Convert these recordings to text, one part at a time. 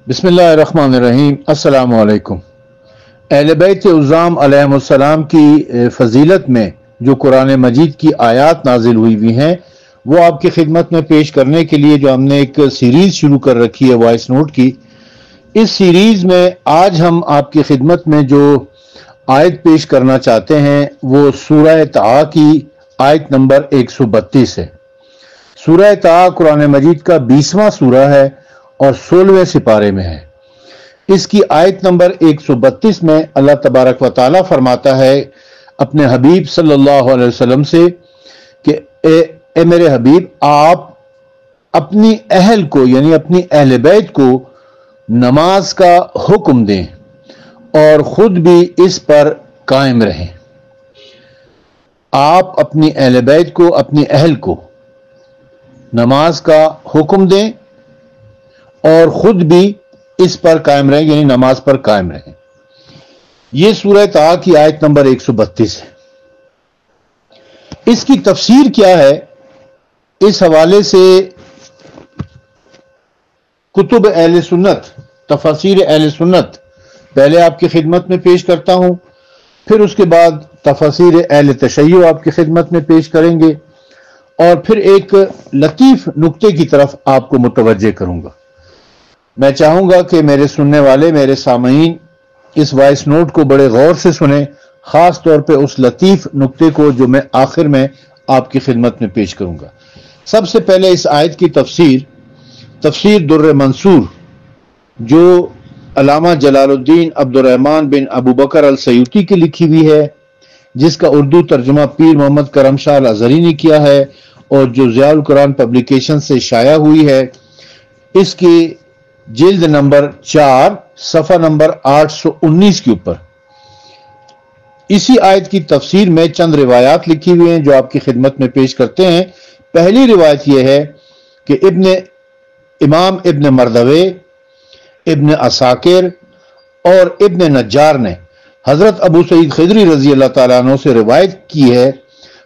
बिस्मिल्लाहिर्रहमानिर्रहीम। अस्सलामु अलैकुम। अहले बैत उज़्ज़ाम अलैहिमुस्सलाम की फजीलत में जो कुरान मजीद की आयात नाजिल हुई हैं वो आपकी खिदमत में पेश करने के लिए जो हमने एक सीरीज शुरू कर रखी है वॉइस नोट की, इस सीरीज में आज हम आपकी खिदमत में जो आयत पेश करना चाहते हैं वो सूरह ताहा की आयत नंबर 132 है। सूरह ताहा कुरान मजीद का 20वां सूरा है और 16वें सिपारे में है। इसकी आयत नंबर 132 में अल्लाह तबारक व तआला फरमाता है अपने हबीब सल्लल्लाहु अलैहि वसल्लम से कि ए मेरे हबीब, आप अपनी अहल को यानी अपनी अहले बैत को नमाज का हुक्म दें और खुद भी इस पर कायम रहें। आप अपनी अहले बैत को, अपनी अहल को नमाज का हुक्म दें और खुद भी इस पर कायम रहें, यानी नमाज पर कायम रहें। यह सूरह ताहा की आयत नंबर 132 है। इसकी तफसीर क्या है, इस हवाले से कुतुब अहले सुन्नत, तफसीर अहले सुन्नत पहले आपकी खिदमत में पेश करता हूं, फिर उसके बाद तफसीर अहले तशय्यो आपकी खिदमत में पेश करेंगे और फिर एक लतीफ नुक्ते की तरफ आपको मुतवज्जे करूंगा। मैं चाहूंगा कि मेरे सुनने वाले, मेरे सामईन इस वॉइस नोट को बड़े गौर से सुने, खास तौर पे उस लतीफ नुक्ते को जो मैं आखिर में आपकी खिदमत में पेश करूंगा। सबसे पहले इस आयत की तफसीर दुर्र मंसूर जो अल्लामा जलालुद्दीन अब्दुर्रहमान बिन अबू बकर अल सयूती की लिखी हुई है, जिसका उर्दू तर्जुमा पीर मोहम्मद करम शाह अल अज़हरी ने किया है और जो ज़ियाउल कुरान पब्लिकेशन से शाया हुई है। इसकी जिल्द नंबर 4 सफ़ा नंबर 819 के ऊपर इसी आयत की तफसीर में चंद रिवायात लिखी हुई हैं जो आपकी खिदमत में पेश करते हैं। पहली रिवायत यह है कि इमाम इब्न मरदवे, इब्न असाकिर और इब्न नज्जार ने हजरत अबू सईद खिदरी रजी अल्लाह ताला अन्हु से रिवायत की है।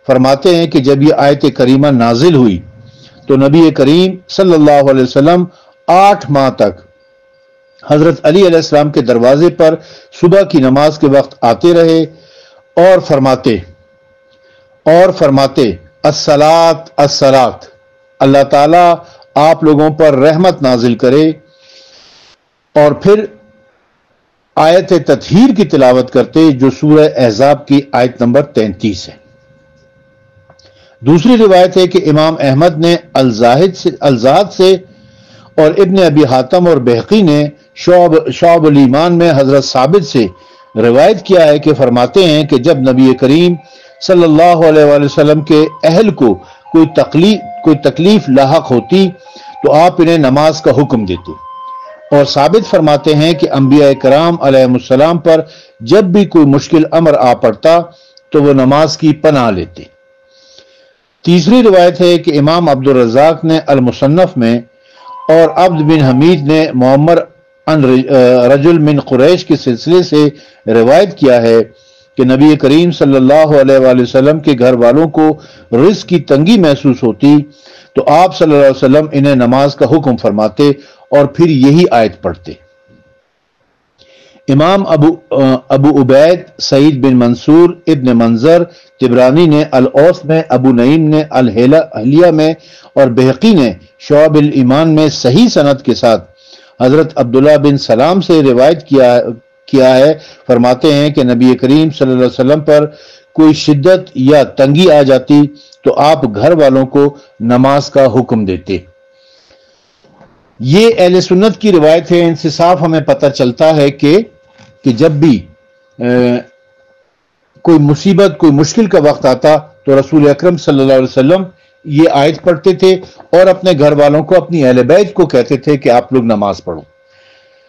फरमाते हैं कि जब यह आयत करीमा नाजिल हुई तो नबी करीम सल्लल्लाहु अलैहि वसल्लम 8 माह तक हजरत अली अलैहिस्सलाम के दरवाजे पर सुबह की नमाज के वक्त आते रहे और फरमाते अस्सलात अस्सलात, अल्लाह ताला आप लोगों पर रहमत नाजिल करे, और फिर आयत तत्हीर की तिलावत करते जो सूरह अहज़ाब की आयत नंबर 33 है। दूसरी रिवायत है कि इमाम अहमद ने अलजाहद से और इब्न अबी हातम और बहकी ने शौअबुल ईमान में हजरत साबित से रिवायत किया है कि फरमाते हैं कि जब नबी करीम सल्लल्लाहु अलैहि वसल्लम के अहल को कोई तकलीफ लाहक होती तो आप इन्हें नमाज का हुक्म देते, और साबित फरमाते हैं कि अंबिया कराम अलैहिमुस्सलाम पर जब भी कोई मुश्किल अमर आ पड़ता तो वो नमाज की पनाह लेते। तीसरी रिवायत है कि इमाम अब्दुल रज़्ज़ाक ने अल मुसन्नफ में और अब्द बिन हमीद ने मुअम्मर अन रजुल मिन कुरैश के सिलसिले से रिवायत किया है कि नबी करीम सल्लल्लाहु अलैहि वसल्लम के घर वालों को रिज़्क़ की तंगी महसूस होती तो आप सल्लल्लाहु अलैहि वसल्लम इन्हें नमाज का हुक्म फरमाते और फिर यही आयत पढ़ते। इमाम अबू उबैद, सईद बिन मंसूर, इब्न मंजर, तिबरानी ने अल औस में, अबू नईम ने अल हलिया में और बहकी ने शौअबुल ईमान में सही सनद के साथ हजरत अब्दुल्ला बिन सलाम से रिवायत किया है। फरमाते हैं कि नबी करीम सल्लल्लाहु अलैहि वसल्लम पर कोई शिद्दत या तंगी आ जाती तो आप घर वालों को नमाज का हुक्म देते। ये अहले सुन्नत की रिवायत है। इनसे साफ हमें पता चलता है कि जब भी कोई मुसीबत, कोई मुश्किल का वक्त आता तो रसूल अकरम सल्लल्लाहु अलैहि वसल्लम ये आयत पढ़ते थे और अपने घर वालों को, अपनी अहले बैत को कहते थे कि आप लोग नमाज पढ़ो।